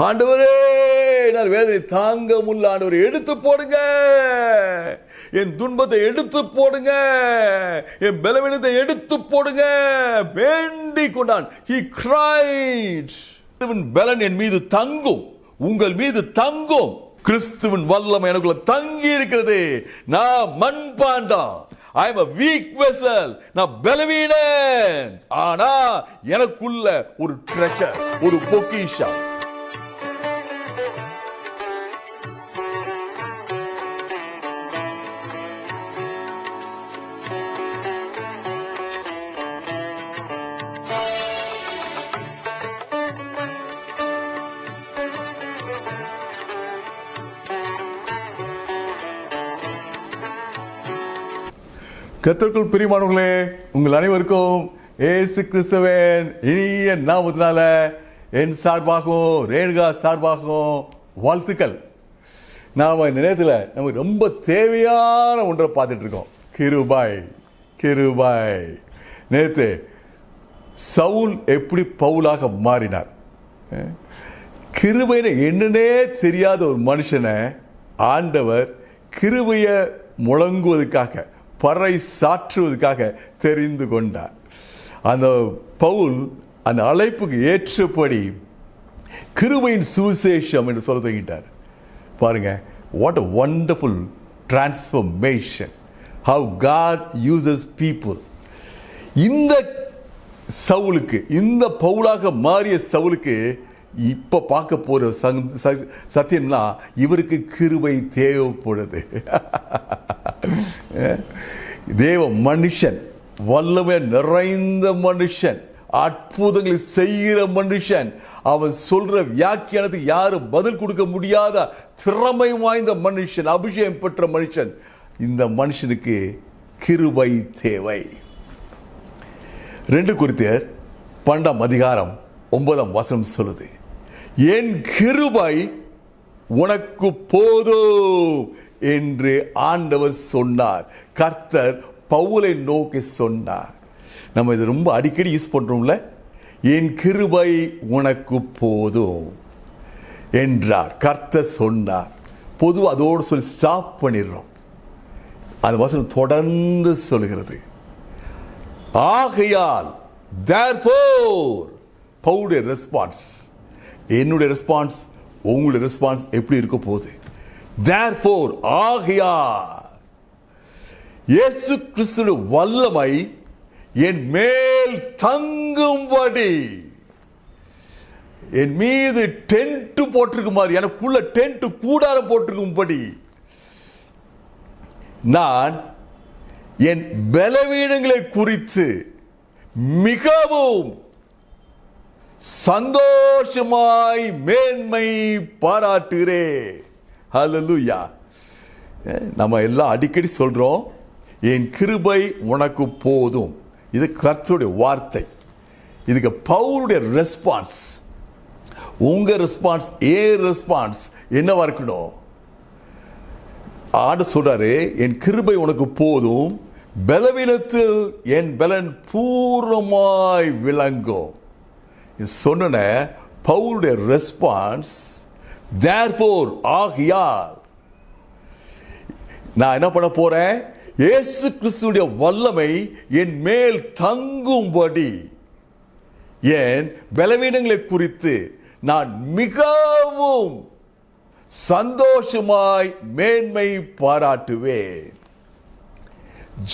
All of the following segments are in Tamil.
ஆண்டவரே நான் வேதனை தாங்க முடியல, ஆண்டவரை எடுத்து போடுங்க, என் துன்பத்தை எடுத்து போடுங்க, என் பலவீனத்தை எடுத்து போடுங்க வேண்டிக் கொண்டான். He cried. கிறிஸ்துவின் பலன் என் மீது தங்கும், உங்கள் மீது தங்கும். கிறிஸ்துவின் வல்லமை எனக்குள்ள தங்கி இருக்கிறது. நான் மண்பாண்டா, I am a weak vessel. நான் பலவீனன், ஆனா எனக்குள்ள ஒரு ட்ரெஷர், ஒரு பொக்கிஷம். கர்த்தருக்குள் பிரியமானவர்களே, உங்கள் அனைவருக்கும் இயேசு கிறிஸ்துவின் இனிய நாமத்தினால என் சார்பாகவும் ரேணுகா சார்பாகவும் வாழ்த்துக்கள். நாம் இந்த நேரத்தில் நமக்கு ரொம்ப தேவையான ஒன்றை பார்த்துட்டு இருக்கோம். கிருபை. நேற்று சவுல் எப்படி பவுலாக மாறினார். கிருபைன்னு என்னன்னே தெரியாத ஒரு மனுஷனை ஆண்டவர் கிருபையை முழங்குவதற்காக, பறை சாற்றுவதற்காக தெரிந்து கொண்டார். அந்த பவுல் அந்த அழைப்புக்கு ஏற்றபடி கிருபையின் சுவிசேஷம் என்று சொல்ல தொடங்கிட்டார். பாருங்க, what a wonderful transformation, how God uses people. இந்த சவுலுக்கு, இந்த பவுலாக மாறிய சவுலுக்கு இப்ப பார்க்க போற சத்தியம்னா இவருக்கு கிருபை தேவைப்படுது. தேவ மனுஷன், வல்லமை நிறைந்த மனுஷன், அற்புதங்களை செய்கிற மனுஷன், அவன் சொல்ற வியாக்கியானத்துக்கு யாரும் பதில் கொடுக்க முடியாத திறமை வாய்ந்த மனுஷன், அபிஷேகம் பெற்ற மனுஷன். இந்த மனுஷனுக்கு கிருபை தேவை. 2 கொரிந்தியர் 12:9 சொல்லுது, என் கிருபை உனக்கு போதும் என்று ஆண்டவர் சொன்னார். கர்த்தர் பவுலை நோக்கி சொன்னார். நம்ம இது ரொம்ப அடிக்கடி யூஸ் பண்றோம்ல, என் கிருபை உனக்கு போதும் என்றார், கர்த்தர் சொன்னார். பொதுவாக அதோடு சொல்லி ஸ்டாப் பண்ணிடுறோம். அந்த வசனம் தொடர்ந்து சொல்கிறது, ஆகையால், therefore. பவுலுடைய ரெஸ்பான்ஸ், என்னுடைய ரெஸ்பான்ஸ், உங்களுடைய ரெஸ்பான்ஸ் எப்படி இருக்க போகுது? therefore, ஆகையால் இயேசு கிறிஸ்துவின் வல்லமை என் மேல் தங்கும்படி, என் மீது டென்ட் போட்டிருக்குமாறு, எனக்குள்ள டென்ட் கூடாரம் போட்டிருக்கும்படி நான் என் பலவீனங்களை குறித்து மிகவும் சந்தோஷமாய் மேன்மை பாராட்டுகிறேன். ஹல்லேலூயா. நம்ம எல்லாம் அடிக்கடி சொல்றோம், என் கிருபை உனக்கு போதும். இது கர்த்தருடைய வார்த்தை. இதுக்கு பவுலுடைய ரெஸ்பான்ஸ், உங்க ரெஸ்பான்ஸ், ஏன் ரெஸ்பான்ஸ் என்னவா இருக்கணும்? ஆண்டு சொல்றாரு, என் கிருபை உனக்கு போதும், பலவீனத்தில் என் பலன் பூர்ணமாய் விளங்கும். சொன்ன பவுலுடைய ரெஸ்பான்ஸ், therefore, ஆகையால். நான் என்ன பண்ண போறேன்? இயேசு கிறிஸ்துவுடைய வல்லமை என் மேல் தங்கும்படி என் பலவீனங்களை குறித்து நான் மிகவும் சந்தோஷமாய் மேன்மை பாராட்டுவேன்.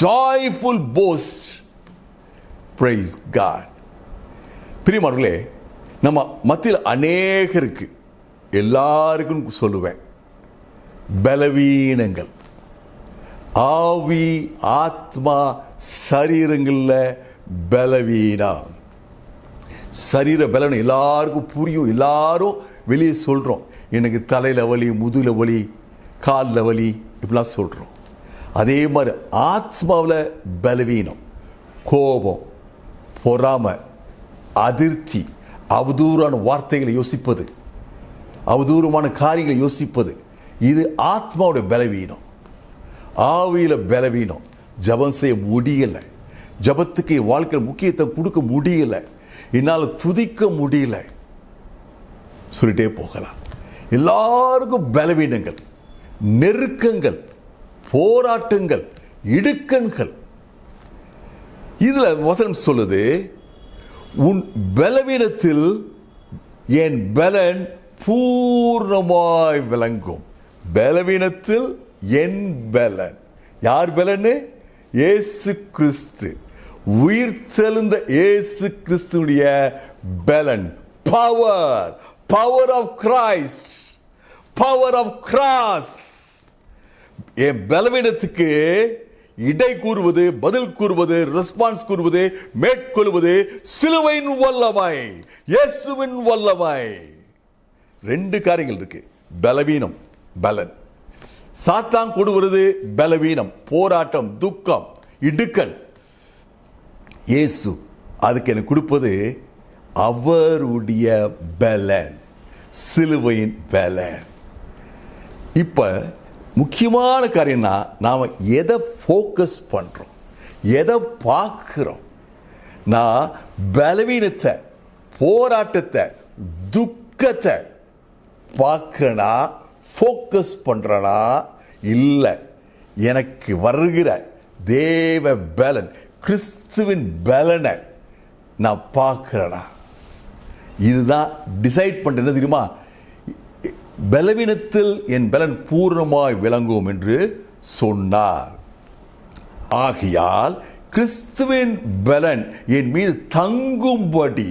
joyful boast, praise God. பிரியமானவர்களே, நம்ம மத்தியில் அநேகருக்கு, எல்லாருக்கும் சொல்லுவேன், பலவீனங்கள், ஆவி ஆத்மா சரீரங்கள்ல பலவீனம். சரீர பலவீனம் எல்லாருக்கும் புரியும், எல்லாரும் வெளியே சொல்றோம், எனக்கு தலையில வலி, முதுகுல வலி, காலில் வலி, இப்படிலாம் சொல்றோம். அதே மாதிரி ஆத்மாவில் பலவீனம், கோபம், பொறாமை, அதிர்ச்சி, அவதூறான வார்த்தைகளை யோசிப்பது, அவதூறமான காரியங்களை யோசிப்பது, இது ஆத்மாவுடைய பலவீனம். ஆவியில பலவீனம், ஜபம் செய்ய முடியல, ஜபத்துக்கு வாழ்க்கையில் முக்கியத்துவம் கொடுக்க முடியல, என்னால் துதிக்க முடியல, சொல்லிட்டே போகலாம். எல்லாருக்கும் பலவீனங்கள், நெருக்கங்கள், போராட்டங்கள், இடுக்கண்கள். இதுல வசனம் சொல்லுது, உன் பலவீனத்தில் என் பலன் பூர்ணமாய் விளங்கும். பலவீனத்தில் என் பலன். யார் பலன்? இயேசு கிறிஸ்து, உயிர் தெழுந்த இயேசு கிறிஸ்துடைய பலன். Power, power of Christ, power of cross. என் பலவீனத்துக்கு இடை கூறுவது, பதில் கூறுவது, ரெஸ்பான்ஸ் கூறுவது, மேற்கொள்வது சிலுவையின் வல்லமை, இயேசுவின் வல்லமை. ரெண்டு காரியங்கள் இருக்கு, பலவீனம், பலன். சாத்தான் கொடுவது பலவீனம், போராட்டம், துக்கம், இடுக்கன். இயேசு அதுக்கு எனக்கு கொடுப்பது அவருடைய பலன், சிலுவையின் பலன். இப்ப முக்கியமான காரியம்னா, நாம் எதை ஃபோக்கஸ் பண்ணுறோம், எதை பார்க்குறோம். நான் பலவீனத்தை, போராட்டத்தை, துக்கத்தை பார்க்குறேனா, ஃபோக்கஸ் பண்ணுறனா, இல்லை எனக்கு வருகிற தேவ பலன், கிறிஸ்துவின் பலனை நான் பார்க்குறேனா? இதுதான் டிசைட் பண்ணுறது. என்ன தெரியுமா? பலவீனத்தில் என் பலன் பூர்ணமாய் விளங்கும் என்று சொன்னார். ஆகையால் கிறிஸ்துவின் பலன் என் மீது தங்கும்படி,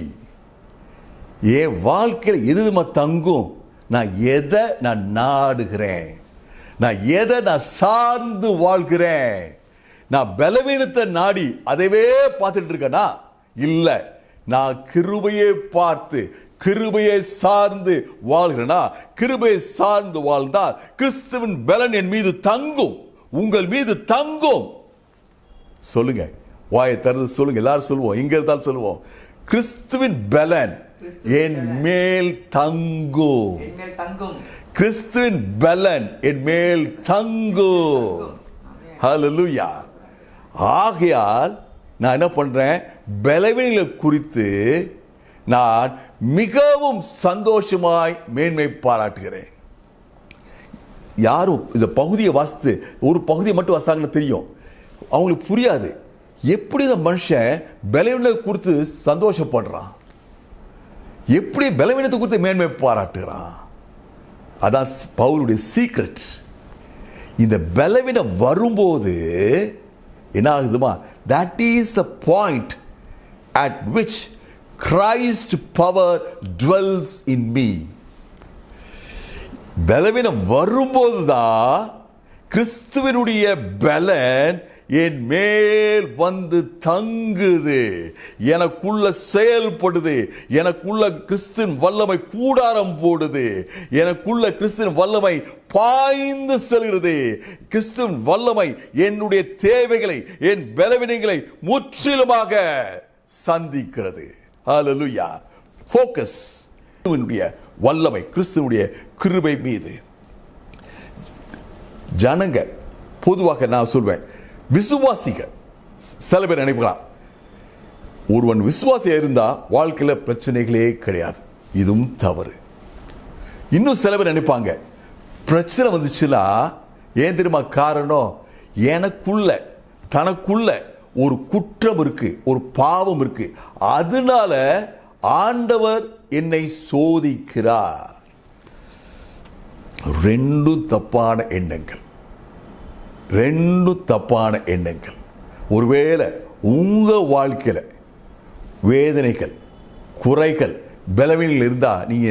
என் வாழ்க்கையில் எதுமா தங்கும்? நான் எதை நான் நாடுகிறேன், நான் எதை நான் சார்ந்து வாழ்கிறேன். நான் பலவீனத்தை நாடி அதைவே பார்த்துட்டு இருக்கேனா? இல்லை, நான் கிருபையை பார்த்து, கிருபையை சார்ந்து வாழ்கிறனா? கிருபையை சார்ந்து வாழ்ந்தால் கிறிஸ்துவின் பலன் என் மீது தங்கும், உங்கள் மீது தங்கும். சொல்லுங்க, வாயை திறந்து சொல்லுங்க. எல்லாரும் சொல்லுவோம், இங்க இருந்தாலும் சொல்லுவோம், கிறிஸ்துவின் பலன் என் மேல் தங்கும். கிறிஸ்துவின் பலன் என் மேல் தங்கும். ஹல்லேலூயா. ஆகையால் நான் என்ன பண்றேன்? பலவீனங்களை குறித்து நான் மிகவும் சந்தோஷமாய் மேன்மை பாராட்டுகிறேன். யாரும் இந்த பகுதியை வாசித்து ஒரு பகுதியை மட்டும் வாசித்தாங்கன்னு தெரியும், அவங்களுக்கு புரியாது. எப்படி இந்த மனுஷன் பலவீனத்தை குறித்து சந்தோஷப்படுறான், எப்படி பலவீனத்தை குறித்து மேன்மை பாராட்டுகிறான்? அதான் பவுலுடைய சீக்ரெட். இந்த பலவீனம் வரும்போது என்ன ஆகுதுமா? that is the point at which Christ power dwells in me. பலவீனம் வரும்போதுதான் கிறிஸ்துவினுடைய பலன் என் மேல் வந்து தங்குது, எனக்குள்ள செயல்படுது, எனக்குள்ள கிறிஸ்துவின் வல்லமை கூடாரம் போடுது, எனக்குள்ள கிறிஸ்துவின் வல்லமை பாய்ந்து செல்கிறது. கிறிஸ்துவின் வல்லமை என்னுடைய தேவைகளை, என் பலவீனங்களை முற்றிலுமாக சந்திக்கிறது. ஹல்லேலூயா. ஃபோக்கஸ் கிறிஸ்துவினுடைய வல்லமை, கிறிஸ்துவினுடைய கிருபை மீது. ஜனங்க பொதுவாக நான் சொல்வேன், விசுவாசிகள் சில பேர் நினைக்கலாம், ஒருவன் விசுவாசியா இருந்தா வாழ்க்கையில பிரச்சனைகளே கிடையாது. இதுவும் தவறு. இன்னும் சில பேர் நினைப்பாங்க, பிரச்சனை வந்துச்சுன்னா ஏன் தெரியுமா காரணம்? எனக்குள்ள, தனக்குள்ள ஒரு குற்றம் இருக்கு, ஒரு பாவம் இருக்கு, அதனால ஆண்டவர் என்னை சோதிக்கிறார். ரெண்டும் தப்பான எண்ணங்கள், ரெண்டும் தப்பான எண்ணங்கள். ஒருவேளை உங்க வாழ்க்கையில வேதனைகள், குறைகள், பலவீனங்கள் இருந்தா நீங்க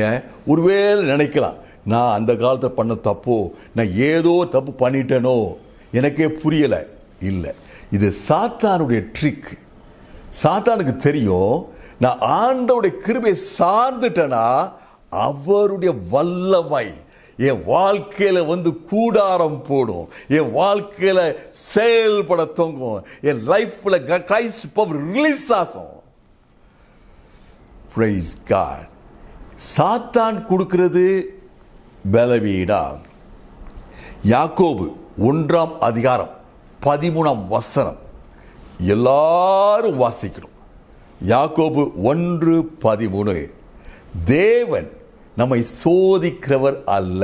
ஒருவேளை நினைக்கலாம், நான் அந்த காலத்தில் பண்ண தப்போ, நான் ஏதோ தப்பு பண்ணிட்டேனோ, எனக்கே புரியல. இல்லை, இது சாத்தானுடைய ட்ரிக். சாத்தானுக்கு தெரியும், நான் ஆண்டவருடைய கிருபையை சார்ந்துட்டேனா அவருடைய வல்லமை என் வாழ்க்கையில வந்து கூடாரம் போடும், என் வாழ்க்கையில செயல்பட தொங்கும், என் லைஃப்ல கிரைஸ்ட் பவர் ரிலீஸ் ஆகும். Praise God. சாத்தான் கொடுக்கிறது பலவீனம். யாக்கோபு 1ஆம் அதிகாரம் 13ஆம் வசனம் எல்லாரும் வாசிக்கணும். யாக்கோபு 1:13. தேவன் நம்மை சோதிக்கிறவர் அல்ல.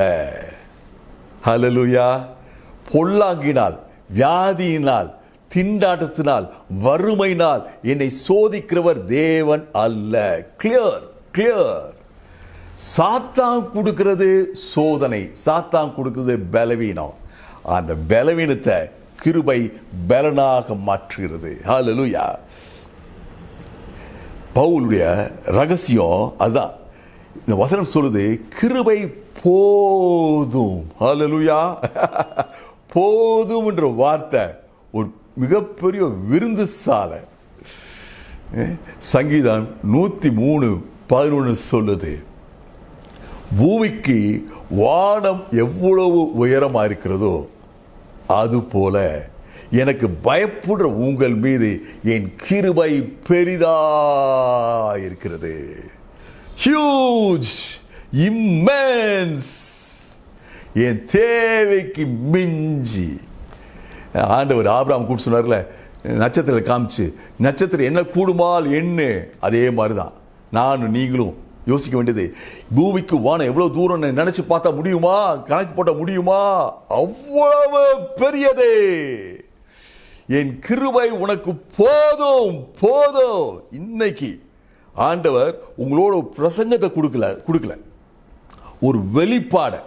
ஹல்லேலூயா. பொல்லாங்கினால், வியாதியினால், திண்டாட்டத்தினால், வறுமையினால் என்னை சோதிக்கிறவர் தேவன் அல்ல. Clear clear. சாத்தான் கொடுக்கிறது சோதனை, சாத்தான் கொடுக்கிறது பலவீனம். அந்த பலவீனத்தை கிருபை பலனாக மாற்றுகிறது. ஹல்லேலூயா. பவுலுடைய ரகசியம் அதுதான். இந்த வசனம் சொல்லுது, கிருபை போதும். ஹல்லேலூயா. போதும் என்ற வார்த்தை ஒரு மிகப்பெரிய விருந்து சாலை. சங்கீதம் 103:11 சொல்லுது, பூமிக்கு வானம் எவ்வளவு உயரமா இருக்கிறதோ அதுபோல எனக்கு பயப்படுற உங்கள் மீது என் கிருபை பெரிதா இருக்கிறது. ஹியூஜ், இம்மென்ஸ், என் தேவைக்கு மிஞ்சி. ஆண்டவர் ஆபிரகாம் கூப்பிட்டு சொன்னார்ல, நட்சத்திரம் காமிச்சு, நட்சத்திரம் என்ன கூடுமால் என்ன. அதே மாதிரிதான் நானும் நீங்களும் யோசிக்க வேண்டியது, பூமிக்கு வானம் எவ்வளவு தூரம் நினைச்சு பார்த்தா முடியுமா? கணக்கு போட்ட முடியுமா? அவ்வளவு பெரியதே. என் கிருபை உனக்கு போதும் போதும். இன்னைக்கு ஆண்டவர் உங்களோட பிரசங்கத்தை கொடுக்கல, ஒரு வெளிப்பாடை,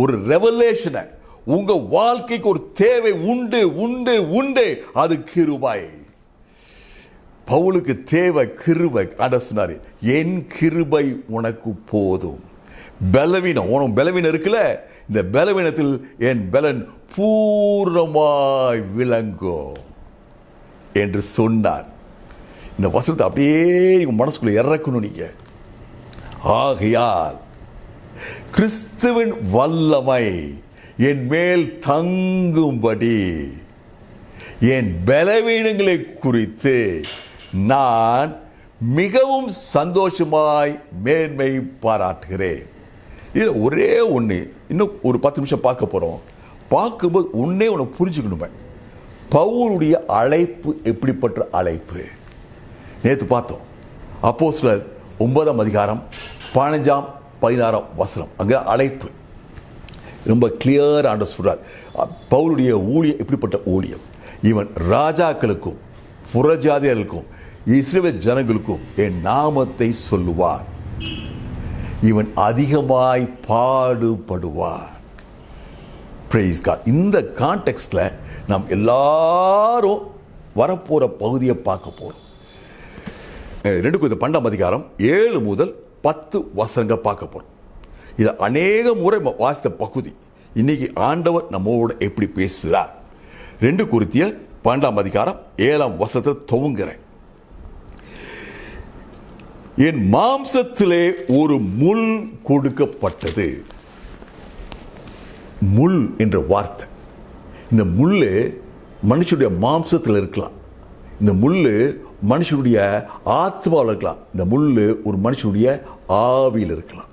ஒரு ரெவலேஷனை. உங்க வாழ்க்கைக்கு ஒரு தேவை உண்டு உண்டு உண்டு. அது கிருபை. பவுலுக்கு தேவை கிருபை. ஆண்டவர் சொன்னாரு, என் கிருபை உனக்கு போதும். பலவீனம், உனக்கு பலவீனம் இருக்குல்ல, இந்த பலவீனத்தில் என் பலன் பூர்ணமாய் விளங்கும் என்று சொன்னார். இந்த வசனத்தை அப்படியே மனசுக்குள்ள இறக்கணும் நீங்க. ஆகையால் கிறிஸ்துவின் வல்லமை என் மேல் தங்கும்படி என் பலவீனங்களை குறித்து நான் மிகவும் சந்தோஷமாய் மேன்மை பாராட்டுகிறேன். இது ஒரே ஒன்று, இன்னும் ஒரு 10 நிமிஷம் பார்க்க போகிறோம். பார்க்கும்போது ஒன்னே ஒன்று புரிஞ்சுக்கணுமே, பவுலுடைய அழைப்பு எப்படிப்பட்ட அழைப்பு. நேற்று பார்த்தோம், அப்போஸ்தலர் 9:15-16 அங்கே அழைப்பு ரொம்ப கிளியர் ஆண்டு சொல்றார். பவுலுடைய ஊழியம் எப்படிப்பட்ட ஊழியம். இவன் ராஜாக்களுக்கும் புறஜாதியர்களுக்கும் இஸ்ரவேல் ஜனங்களுக்கும் என் நாமத்தை சொல்லுவான். இவன் அதிகமாய் பாடுபடுவான். Price God. இந்த கான்டெக்ஸ்ட்ல நாம் எல்லாரும் வரப்போற பகுதியை பார்க்க போறோம். 2 Corinthians 12:7-10 பார்க்க போறோம். இதை அநேக முறை வாசித்த பகுதி. இன்னைக்கு ஆண்டவர் நம்மோட எப்படி பேசுகிறார். 2 Corinthians 12:7 துவங்குறேன். என் மாம்சத்திலே ஒரு முள் கொடுக்கப்பட்டது. முள் என்ற வார்த்தை, இந்த முள்ளு மனுஷனுடைய மாம்சத்தில் இருக்கலாம், இந்த முள்ளு மனுஷனுடைய ஆத்மாவில் இருக்கலாம், இந்த முள்ளு ஒரு மனுஷனுடைய ஆவியில் இருக்கலாம்.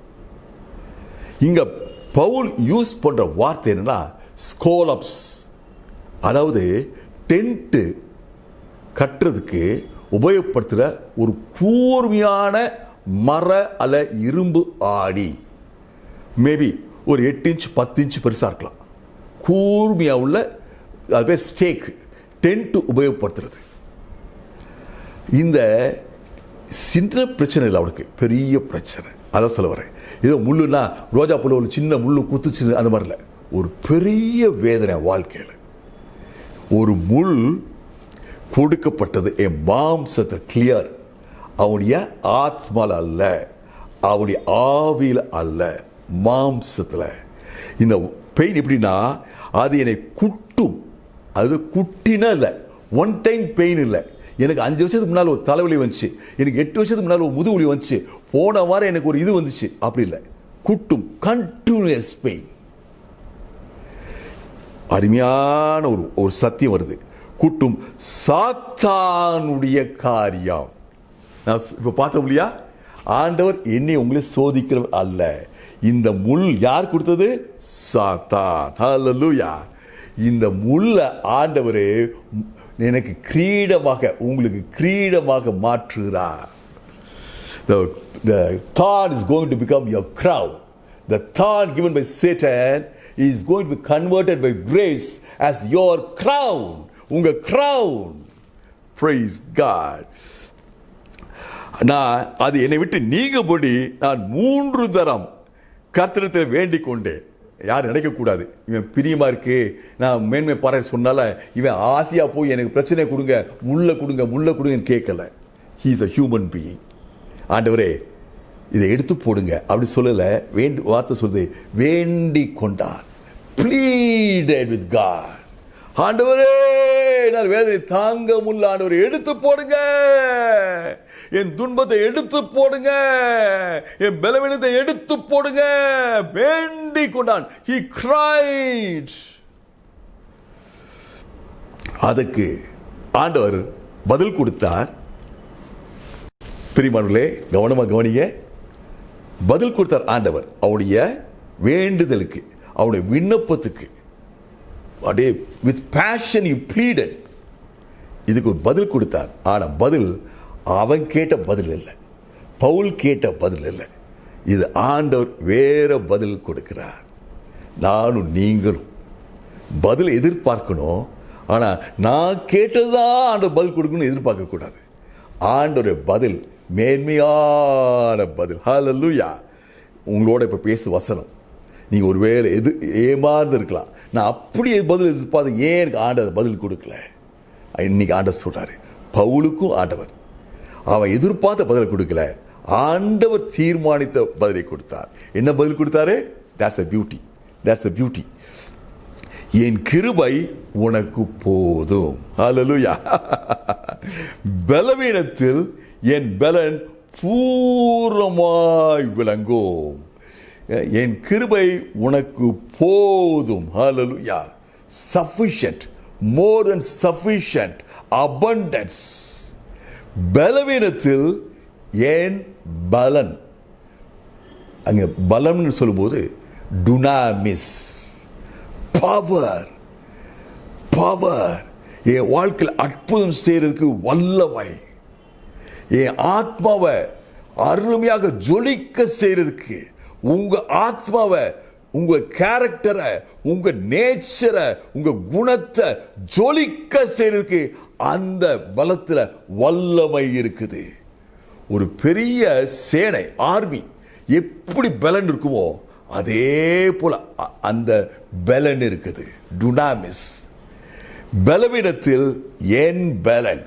இங்க பவுல் யூஸ் பண்ற வார்த்தை என்னன்னா ஸ்கோலப்ஸ். அதாவது டென்ட் கட்டுறதுக்கு உபயோகப்படுத்துகிற ஒரு கூர்மையான மர அல்ல இரும்பு ஆடி. மேபி ஒரு 8 இன்ச் 10 இன்ச் பெருசாக இருக்கலாம். கூர்மையாக உள்ள அது பேர் ஸ்டேக். டென்ட் உபயோகப்படுத்துறது. இந்த சின்ன பிரச்சனை இல்லை, அவனுக்கு பெரிய பிரச்சனை. அதான் சொல்ல வரேன். ஏதோ முள்ளுன்னா ரோஜா புள்ள ஒரு சின்ன முள்ளு குத்துச்சு அந்த மாதிரி இல்லை, ஒரு பெரிய வேதனை வாழ்க்கையில். ஒரு முள் கொடுக்கப்பட்டது என் மாம்சத்தை. கிளியர். அவனுடைய ஆத்மால அல்ல, அவனுடைய ஆவியில் அல்ல, மாம்சத்தில். இந்த பெயின் எப்படின்னா அது என்னை குட்டும். அது குட்டினா இல்லை, ஒன் டைம் பெயின் இல்லை. எனக்கு 5 வருஷத்துக்கு முன்னால் ஒரு தலைவலி வந்துச்சு, எனக்கு 8 வருஷத்துக்கு முன்னால் ஒரு முதுகுவலி வந்துச்சு, போன வாரம் எனக்கு ஒரு இது வந்துச்சு, அப்படி இல்லை. குட்டும், கண்டினியூஸ் பெயின். அருமையான ஒரு சத்தியம் வருது. குட்டும் சாத்தானுடைய காரியம். நான் இப்போ பார்த்தோம் இல்லையா, ஆண்டவர் என்னை உங்களை சோதிக்கிறவர் அல்ல. இந்த முள் யார் கொடுத்தது? சாத்தான். ஹல்லேலூயா. இந்த முள்ள ஆண்டவர் எனக்கு கிரீடமாக, உங்களுக்கு கிரீடமாக மாற்றுகிறார். The thorn is going to become your crown. The thorn given by Satan is going to be converted by grace as your crown. Unga crown. Praise God. நான் அது என்னை விட்டு நீங்கும்படி நான் 3 தரம் கர்த்தரிடத்தில் வேண்டிக் கொண்டேன். யாரும் நினைக்கக்கூடாது இவன் பிரியமா இருக்கு நான் மேன்மை பாரு சொன்னால இவன் ஆசையா போய் எனக்கு பிரச்சனை கொடுங்க முள்ள கொடுங்கன்னு கேட்கல. He is a human being. ஆண்டவரே இதை எடுத்து போடுங்க அப்படி சொல்லல. வார்த்தை சொல்லுது வேண்டி கொண்டார். Pleaded with God. ஆண்டவரே நான் வேதனை தாங்க முடியல ஆண்டவரே எடுத்து போடுங்க, என் துன்பத்தை எடுத்து போடுங்க, என் பலவீனத்தை எடுத்து போடுங்க வேண்டி கொண்டான். He cried. அதுக்கு ஆண்டவர் பதில் கொடுத்தார். பிரியமானவர்களே கவனமா கவனிங்க. பதில் கொடுத்தார் ஆண்டவர் அவருடைய வேண்டுதலுக்கு, அவருடைய விண்ணப்பத்துக்கு. அப்படியே with passion you pleaded. இதுக்கு ஒரு பதில் கொடுத்தார். ஆனா பதில் அவன் கேட்ட பதில் இல்லை, பவுல் கேட்ட பதில் இல்லை. இது ஆண்டவர் வேற பதில் கொடுக்கிறார். நானும் நீங்களும் பதில் எதிர்பார்க்கணும். ஆனா நான் கேட்டதுதான் ஆண்டவர் பதில் கொடுக்கணும் எதிர்பார்க்க கூடாது. ஆண்டவர் பதில் மேன்மையான பதில். ஹல்லேலூயா. உங்களோட இப்ப பேசு வசனம். நீங்க ஒருவேளை ஏமாந்து இருக்கலாம். நான் அப்படியே பதில் எதிர்பார்த்து ஏன் எனக்கு ஆண்டவர் பதில் கொடுக்கல. இன்னைக்கு ஆண்டவர் சொல்றாரு, பவுலுக்கும் ஆண்டவர் அவன் எதிர்பார்த்த பதில் கொடுக்கல, ஆண்டவர் தீர்மானித்த பதிலை கொடுத்தார். என்ன பதில் கொடுத்தாரு? That's a beauty. That's a beauty. என் கிருபை உனக்கு போதும். ஹல்லேலூயா. பலவீனத்தில் என் பலன் பூர்ணமாய் விளங்கும். என் கிருபை உனக்கு போதும். ஹல்லேலூயா. Sufficient, more than sufficient, abundance. பலவீனத்தில் என் பலன். அங்க பலம்னு சொல்லும்போது டுனாமிஸ், பவர். பவர் என் வாழ்க்கையில் அற்புதம் செய்யறதுக்கு வல்லமை, என் ஆத்மாவை அருமையாக ஜொலிக்க செய்யறதுக்கு, உங்க ஆத்மாவை, உங்க கேரக்டரை, உங்க நேச்சரை, உங்க குணத்தை ஜொலிக்க செய்யறதுக்கு அந்த பலத்துல வல்லமை இருக்குது. ஒரு பெரிய சேனை, ஆர்மி எப்படி பலன் இருக்குமோ அதே போல அந்த பலன் இருக்குது. டுனாமிஸ். பலவீனத்தில் என் பலன்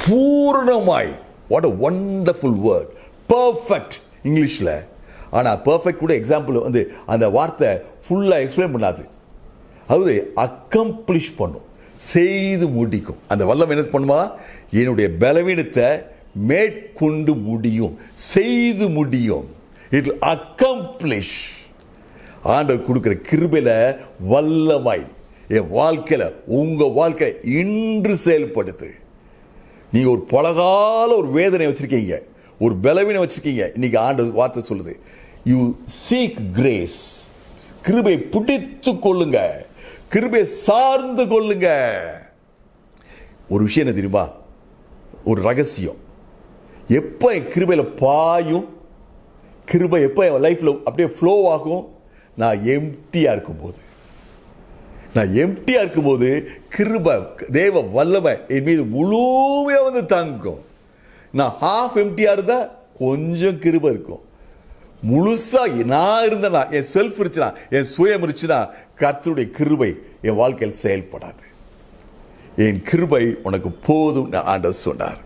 பூர்ணமாய். What a wonderful word. Perfect இங்கிலீஷ்ல. ஆனா பெர்ஃபெக்ட் கூட எக்ஸாம்பிள் வந்து அந்த வார்த்தை ஃபுல்லா எக்ஸ்பிளைன் பண்ணாது. அதாவது அக்கம்ப்ளிஷ் பண்ணும், செய்து முடிக்கும். அந்த வல்லமை என்ன பண்ணுமா? என்னுடைய பலவீனத்தை மேற்கொண்டு முடியும், செய்து முடியும். It will accomplish. ஆண்டவர் கொடுக்கிற கிருபையில வல்லமை என் வாழ்க்கையில, உங்க வாழ்க்கை இன்று செயல்படுத்து. நீங்க ஒரு பலகால ஒரு வேதனை வச்சிருக்கீங்க, ஒரு பலவீனம் வச்சிருக்கீங்க. இன்னைக்கு ஆண்டவர் வார்த்தை சொல்லுது, யூ சீக் கிரேஸ். கிருபை பிடித்து கொள்ளுங்க, கிருபை சார்ந்து கொள்ளுங்க. ஒரு விஷயம் என்ன தெரியுமா? ஒரு ரகசியம். எப்ப என் கிருபையில பாயும், கிருபை எப்ப என் லைஃப்ல அப்படியே ஃப்ளோ ஆகும், நான் எம்டியா இருக்கும்போது. நான் எம்டியா இருக்கும்போது கிருபை, தேவ வல்லமை என் மீது முழுமையா வந்து தாங்கும். நான் ஹாஃப் எம்டியா இருந்தா கொஞ்சம் கிருபை இருக்கும். முழுசா நான் இருந்தேன்னா, என் செல்ஃப் இருந்துச்சுன்னா, என் சுயம் இருந்துச்சுன்னா, கர்த்தருடைய கிருபை என் வாழ்க்கையில் செயல்படாது. என் கிருபை உனக்கு போதும் ஆண்டவர் சொன்னார்.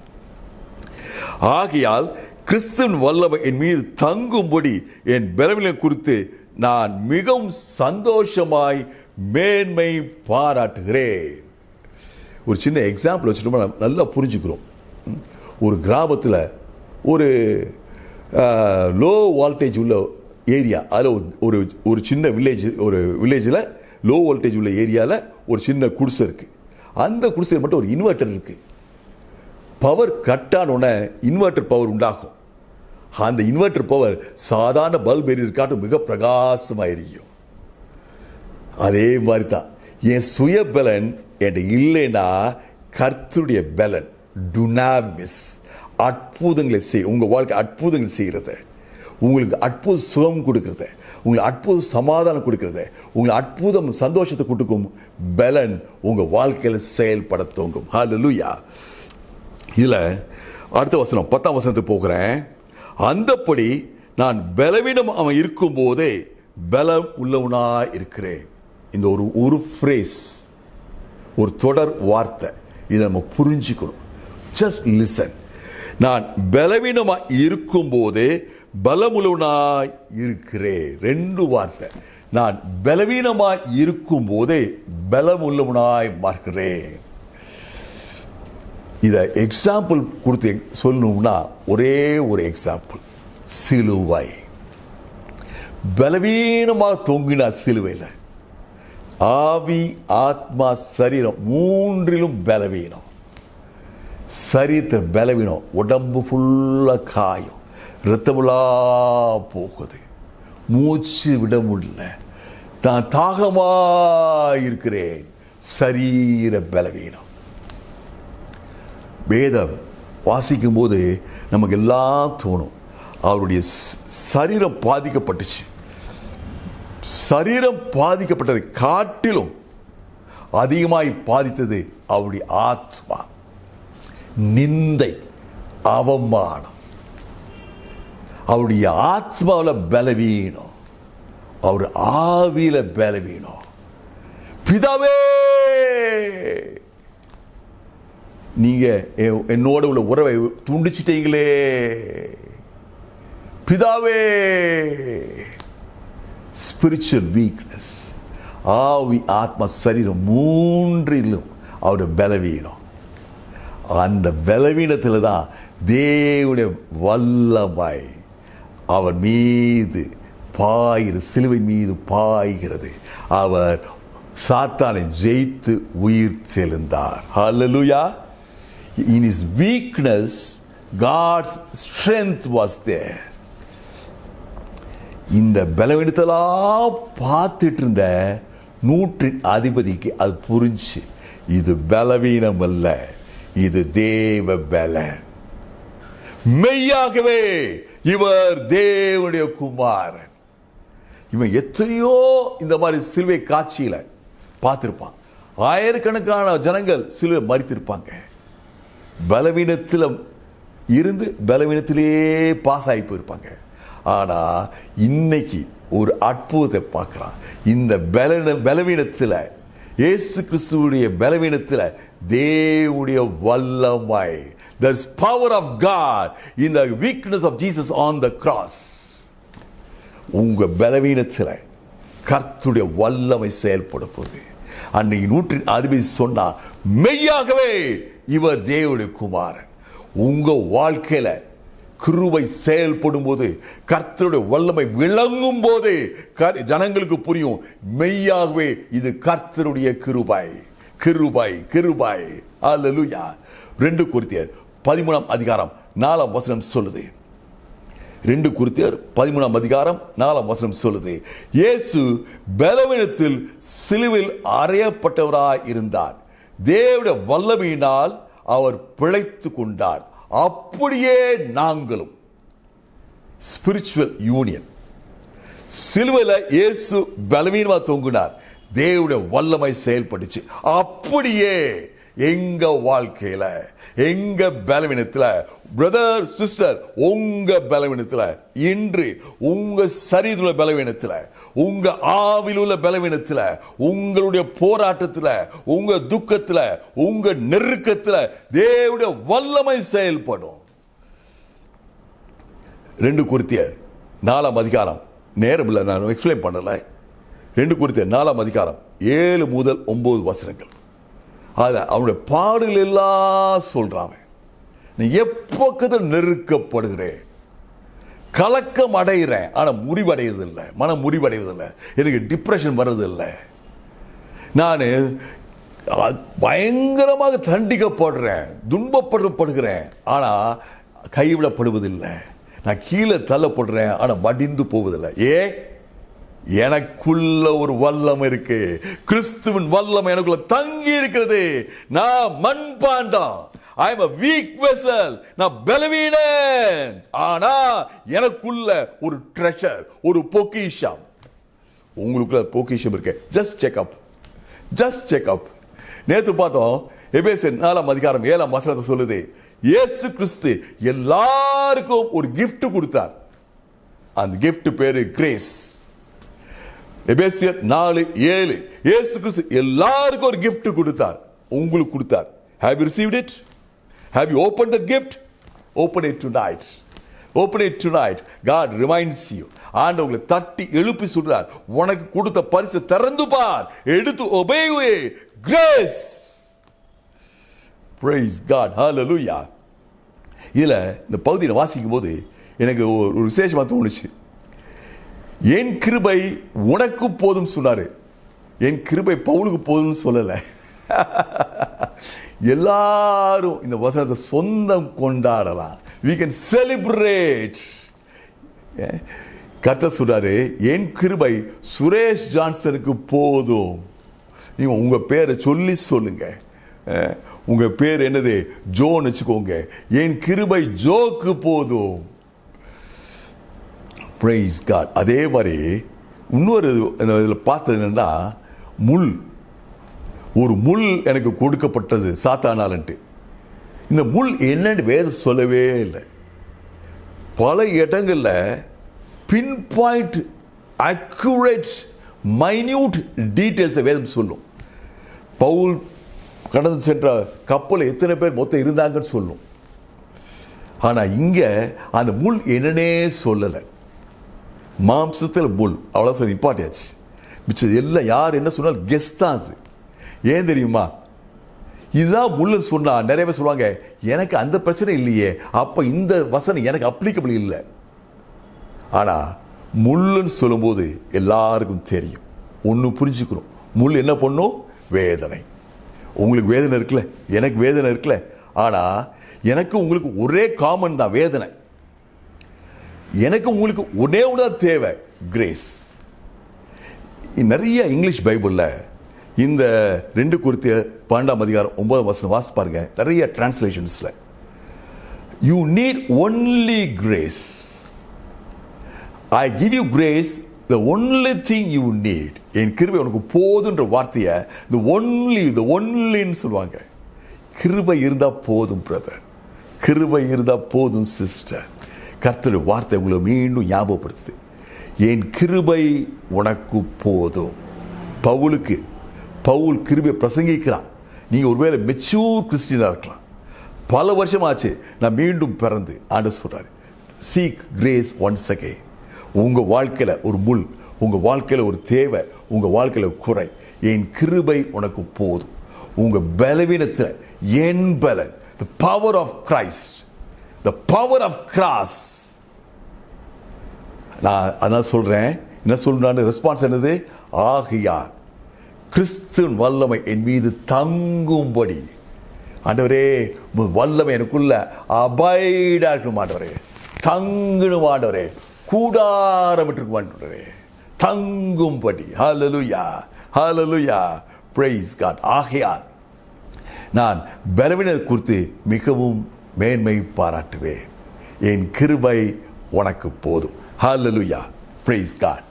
ஆகையால் கிறிஸ்துவின் வல்லமை என் மீது தங்கும்படி என் பலவீனம் குறித்து நான் மிகவும் சந்தோஷமாய் மேன்மை பாராட்டுகிறேன். ஒரு சின்ன எக்ஸாம்பிள் வச்சுட்டோம்னா நல்லா புரிஞ்சுக்கிறோம். ஒரு கிராமத்தில் ஒரு லோ வோல்டேஜ் உள்ள ஏரியா, அதில் ஒரு ஒரு சின்ன வில்லேஜில் லோ வோல்டேஜ் உள்ள ஏரியாவில் ஒரு சின்ன குடிசை இருக்குது. அந்த குடிசையில் மட்டும் ஒரு இன்வெர்டர் இருக்குது. பவர் கட் ஆனோடனே இன்வெர்டர் பவர் உண்டாகும். அந்த இன்வெர்டர் பவர் சாதாரண பல்ப் எரியிருக்காட்டும் மிக பிரகாசமாக எரியும். அதே மாதிரி தான் என் சுய பலன் என்கிட்ட இல்லைன்னா கர்த்தருடைய பலன் டுனாமிஸ், அற்புதங்களை உங்க வாழ்க்கை அற்புதங்கள் செய்கிறது, உங்களுக்கு அற்புத சுகம் கொடுக்கிறது, உங்களுக்கு அற்புத சமாதானம் கொடுக்கிறது, உங்களுக்கு அற்புதம் சந்தோஷத்தை கொடுக்கும் பலன் உங்க வாழ்க்கையில் செயல்பட தோங்கும். ஹல்லேலூயா. இதுல அடுத்த வசனம் 10ஆம் வசனத்துக்கு போகிறேன். அந்தப்படி நான் பலவீனம் அவன் இருக்கும் போதே பலம் உள்ளவனாய் இருக்கிறேன். இந்த ஒரு ஃப்ரேஸ், ஒரு தொடர் வார்த்தை, இதை நம்ம புரிஞ்சுக்கணும். Just listen. நான் பலவீனமாய் இருக்கும் போதே பலமுள்ளவனாய் இருக்கிறேன். 2 வார்த்தை. நான் பலவீனமாய் இருக்கும் போதே பலமுள்ளவனாய் மாறுகிறேன். இதை எக்ஸாம்பிள் கொடுத்து சொல்லணும்னா ஒரே ஒரு எக்ஸாம்பிள், சிலுவை. பலவீனமாக தொங்கினா சிலுவையில் ஆவி, ஆத்மா, சரீரம் 3லும் பலவீனம். சரீரத்தை பலவீனம், உடம்பு ஃபுல்லாக காயம், ரத்தமுலாம் போகுது, மூச்சு விட முடியல, நான் தாகமாக இருக்கிறேன். சரீர பலவீனம். வேதம் வாசிக்கும் போது நமக்கு எல்லாம் தோணும், அவருடைய சரீரம் பாதிக்கப்பட்டுச்சு. சரீரம் பாதிக்கப்பட்டதை காட்டிலும் அதிகமாய் பாதித்தது அவருடைய ஆத்மா. நிந்தை, அவமானம். அவருடைய ஆத்மாவில் பலவீனம், அவர் ஆவியில பலவீனம். பிதாவே, நீங்க என்னோட உள்ள உறவை துண்டிச்சிட்டீங்களே. பிதாவே. ஸ்பிரிச்சுவல் வீக்னஸ், ஆவி, ஆத்மா, சரீரம் 3லும் அவருடைய பலவீனம். அந்த பலவீனத்தில் தான் தேவனுடைய வல்லமை அவர் மீது பாய்கிறது, சிலுவை மீது பாய்கிறது. அவர் சாத்தானை ஜெயித்து உயிர் செலுந்தார். ஹல்லேலூயா. In his weakness, God's strength was there. இந்த பலவீனத்தெல்லாம் பார்த்துட்டு இருந்த 100 அதிபதிக்கு அது புரிஞ்சு, இது பலவீனம் அல்ல, இது தேவ பலன். மெய்யாகவே இவர் தேவனுடைய குமாரன். இவன் எத்தனையோ இந்த மாதிரி சிலுவை காட்சியில பார்த்திருப்பான். ஆயிரக்கணக்கான ஜனங்கள் சிலுவை மறித்திருப்பாங்க. பலவீனத்தில் இருந்து பலவீனத்திலேயே பாஸ் ஆகி போயிருப்பாங்க. ஆனா இன்னைக்கு ஒரு அற்புதத்தை பார்க்கிறான். இந்த பலவீனத்தில், இயேசு கிறிஸ்துவுடைய பலவீனத்தில் தேவனுடைய வல்லமை. There's power of God in the weakness of Jesus on the cross. உங்க பலவீனத்தில் கர்த்தருடைய வல்லமை செயல்பட போகுது. அன்னைக்கு 100 அதிபதி சொன்னா, மெய்யாகவே இவர் தேவனுடைய குமாரன். உங்க வாழ்க்கையில கிருபை செயல்படும் போது, கர்த்தருடைய வல்லமை விளங்கும் போது ஜனங்களுக்கு புரியும், மெய்யாகவே இது கர்த்தருடைய கிருபை, கிருபை, கிருபை. அல்லேலூயா. 2 கொரிந்தியர் 13ஆம் அதிகாரம் 4ஆம் வசனம் சொல்லுது. 2 கொரிந்தியர் 13ஆம் அதிகாரம் 4ஆம் வசனம் சொல்லுது, இயேசு பலவீனத்தில் சிலுவையில் அறையப்பட்டவராய் இருந்தார், தேவனுடைய வல்லமையினால் அவர் பிழைத்து கொண்டார். அப்படியே நாங்களும். Spiritual union. சிலுவையில் இயேசு பலவீனமா தொங்கினார், தேவனுடைய வல்லமை செயல்பட்டுச்சு. அப்படியே எங்க வாழ்க்கையில, எங்க பலவீனத்துல, பிரதர் சிஸ்டர், உங்க பலவீனத்துல, இன்று உங்க சரீரத்துல பலவீனத்துல, உங்க ஆவியில் உள்ள பலவீனத்துல, உங்களுடைய போராட்டத்துல, உங்க துக்கத்துல, உங்க நெருக்கத்துல தேவனுடைய வல்லமை செயல்படும். 2 கொரிந்தியர் 4ஆம் அதிகாரம், நேரம் இல்லை, நான் எக்ஸ்பிளைன் பண்ணல. 2 கொரிந்தியர் 4ஆம் அதிகாரம் 7 முதல் 9 வசனங்கள். அத அவனுடைய பாடுகள் எல்லாம் சொல்றாங்க. நீ எப்போ நெருக்கப்படுகிறேன், கலக்கம் அடைகிறேன், ஆனா முறிவடைவதில்லை, மனம் முறிவடைவதில்லை, எனக்கு டிப்ரெஷன் வர்றதில்லை, நான் பயங்கரமாக தண்டிக்கப்படுறேன், துன்பப்படுகிறேன், ஆனா கைவிடப்படுவதில்லை, நான் கீழே தள்ளப்படுறேன், ஆனா மடிந்து போவதில்லை. எனக்குள்ள ஒரு வல்லம் இருக்கு, கிறிஸ்துவின் வல்லம் எனக்குள்ள தங்கி இருக்கிறது. நான் மண்பாண்டம், I am a weak vessel. நான் பலவீனன். ஆனா எனக்குள்ள ஒரு ட்ரெஷர், ஒரு பொக்கிஷம். உங்களுக்குள்ள பொக்கிஷம் இருக்கு. Just check up. நேத்து பார்த்தோம் எபேசியர் 4:7 சொல்லுது, இயேசு கிறிஸ்து எல்லாருக்கும் ஒரு gift கொடுத்தார். அந்த gift பேரு கிரேஸ். எபேசியர் 4:7 இயேசு கிறிஸ்து எல்லாருக்கும் ஒரு gift கொடுத்தார். உங்களுக்கு கொடுத்தார். Have you received it? Have you opened the gift? Open it tonight. God reminds you. ஆண்டவர் உங்களை தட்டி எழுப்பி சொல்றார், உனக்கு கொடுத்த பரிசு திறந்து பார், எடுத்து obey grace. Praise God. Hallelujah. இதுல இந்த பகுதியை வாசிக்கும் போது எனக்கு ஒரு விசேஷமா தோணுச்சு. என் கிருபை உனக்கு போதும் சொன்னாரு. என் கிருபை பவுலுக்கு போதும் சொல்லல. எல்லாரும் இந்த வசனத்தை சொந்தம் கொண்டாடலாம். We can celebrate. கர்த்தர் சொல்றாரு, என் கிருபை சுரேஷ் ஜான்சனுக்கு போதும். நீங்க உங்க பேரை சொல்லி சொல்லுங்க. உங்க பேர் என்னது? ஜோன் வச்சுக்கோங்க. என் கிருபை ஜோக்கு போதும். Praise God. அதே மாதிரி இன்னொரு இதில் பார்த்தது என்னன்னா, ஒரு முள் எனக்கு கொடுக்கப்பட்டது சாத்தானாலன்ட்டு. இந்த முள் என்னன்னு வேதம் சொல்லவே இல்லை. பல இடங்களில் பின் பாயிண்ட் அக்யூரேட் மைன்யூட் டீட்டெயில்ஸை வேதம் சொல்லும். பவுல் கடந்து சென்ற கப்பல் எத்தனை பேர் மொத்தம் இருந்தாங்கன்னு சொல்லும். ஆனால் இங்கே அந்த முள் என்னன்னே சொல்லலை. மாம்சத்தில் முள் அவ்வளோ சொல்லி நிப்பாட்டியாச்சு. மிச்சம் எல்லாம் யார் என்ன சொன்னாலும் கெஸ் தான் அது. ஏன் தெரியுமா? இதுதான் முள்ளுன்னு சொன்னா நிறைய பேர் சொல்லுவாங்க, எனக்கு அந்த பிரச்சனை இல்லையே, அப்போ இந்த வசனம் எனக்கு அப்ளிகபிள் இல்லை. ஆனால் முள்ளுன்னு சொல்லும்போது எல்லாருக்கும் தெரியும், ஒன்று புரிஞ்சுக்கணும். முள் என்ன பண்ணும்? வேதனை. உங்களுக்கு வேதனை இருக்குல்ல, எனக்கு வேதனை இருக்குல்ல. ஆனால் எனக்கு உங்களுக்கு ஒரே காமன் தான் வேதனை. எனக்கு உங்களுக்கு ஒரே தான் தேவை, கிரேஸ். நிறைய இங்கிலீஷ் பைபிளில் இந்த 2 Corinthians 12:9 வாசி பாருங்க. நிறைய டிரான்ஸ்லேஷன்ஸில் you need only grace. I give you grace, the only thing you need. என் கிருபை உனக்கு போதுன்ற வார்த்தையை the onlyன்னு சொல்லுவாங்க. கிருபை இருந்தா போதும் பிரதர், கிருபை இருந்தா போதும் சிஸ்டர். கர்த்தருடைய வார்த்தை உங்களை மீண்டும் ஞாபகப்படுத்துது. என் கிருபை உனக்கு போதும். பவுல் கிருபை பிரசங்கிக்கிறான். நீங்க ஒருவேளை மெச்சூர் கிறிஸ்டியனா இருக்கலாம், பல வருஷமாச்சு நான் மீண்டும் பிறந்து. ஆண்டவர் சொல்றாரு, சீக் கிரேஸ் ஒன்ஸ் அகைன். உங்க வாழ்க்கையில ஒரு முள், உங்க வாழ்க்கையில ஒரு தேவை, உங்க வாழ்க்கையில குறை, என் கிருபை உனக்கு போதும். உங்க பலவீனத்துல என் பலன், the power of Christ, the power of cross. நான் அதான் சொல்றேன். என்ன சொல்றான்னு ரெஸ்பான்ஸ் என்னது? ஆகையால் கிறிஸ்துவின் வல்லமை என் மீது தங்கும்படி. ஆண்டவரே, வல்லமை எனக்குள்ள அபைடா இருக்கணும் ஆண்டவரே, தங்கணும் ஆண்டவரே, கூடாரமிட்டிருக்கும் ஆண்டவரே, தங்கும்படி. ஹல்லேலூயா, ஹல்லேலூயா, பிரைஸ் காட். ஆகையால் நான் பலவீனத்தை குறித்து மிகவும் மேன்மை பாராட்டுவேன். என் கிருபை உனக்கு போதும். ஹல்லேலூயா, பிரைஸ் காட்.